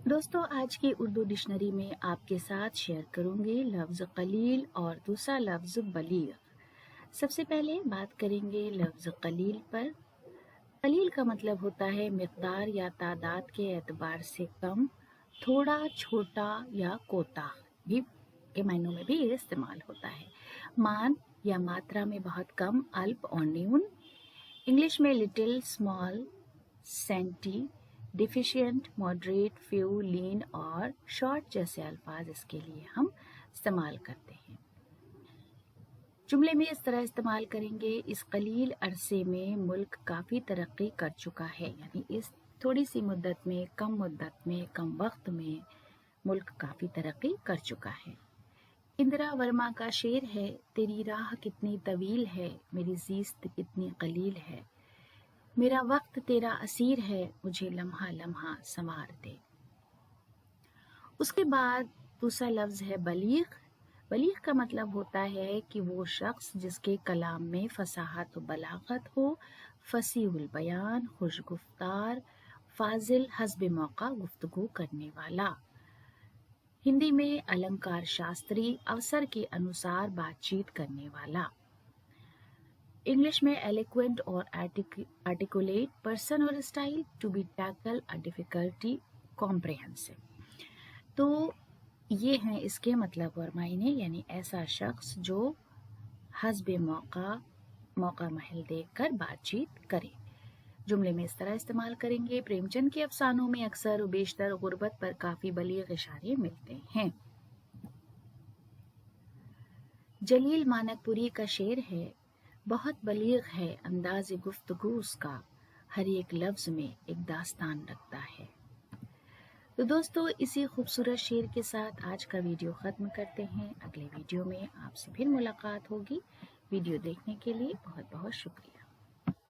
दोस्तों, आज की उर्दू डिक्शनरी में आपके साथ शेयर करूंगी लफ्ज़ कलील और दूसरा लफ्ज़ बलीग। सबसे पहले बात करेंगे लफ्ज़ कलील पर। कलील का मतलब होता है मिक़दार या तादाद के एतबार से कम, थोड़ा, छोटा या कोताह भी के मायनों में भी ये इस्तेमाल होता है। मान या मात्रा में बहुत कम, अल्प और न्यून। इंग्लिश में little, small, scanty, deficient, moderate, few, lean और शॉर्ट जैसे अल्फाज इसके लिए हम इस्तेमाल करते हैं। जुमले में इस तरह इस्तेमाल करेंगे, इस कलील अरसे में मुल्क काफ़ी तरक्की कर चुका है। यानी इस थोड़ी सी मुद्दत में, कम वक्त में मुल्क काफ़ी तरक्की कर चुका है। इंदिरा वर्मा का शेर है, तेरी राह कितनी तवील है, मेरी ज़ीस्त कितनी कलील है, मेरा वक्त तेरा असीर है, मुझे लम्हा लम्हा संवार दे। उसके बाद दूसरा लफ्ज़ है बलीग। बलीग का मतलब होता है कि वो शख्स जिसके कलाम में फसाहत व बलागत हो, फसीहुल बयान, खुशगुफ्तार, फाजिल, हस्ब मौका गुफ्तगू करने वाला। हिंदी में अलंकार शास्त्री, अवसर के अनुसार बातचीत करने वाला। इंग्लिश में एलोक्वेंट और आर्टिकुलेट पर्सन और style to be tackle a difficulty comprehensive. तो ये हैं इसके मतलब और मायने, यानी ऐसा शख्स जो हस्बे मौका महल देखकर बातचीत करे। जुमले में इस तरह इस्तेमाल करेंगे, प्रेमचंद के अफसानों में अक्सर व बेशतर गुर्बत पर काफ़ी बलीग इशारे मिलते हैं। जलील मानकपुरी का शेर है, बहुत बलीग है अंदाज़ गुफ्तगू उसका, हर एक लफ्ज़ में एक दास्तान रखता है। तो दोस्तों, इसी खूबसूरत शेर के साथ आज का वीडियो ख़त्म करते हैं। अगले वीडियो में आपसे फिर मुलाकात होगी। वीडियो देखने के लिए बहुत बहुत शुक्रिया।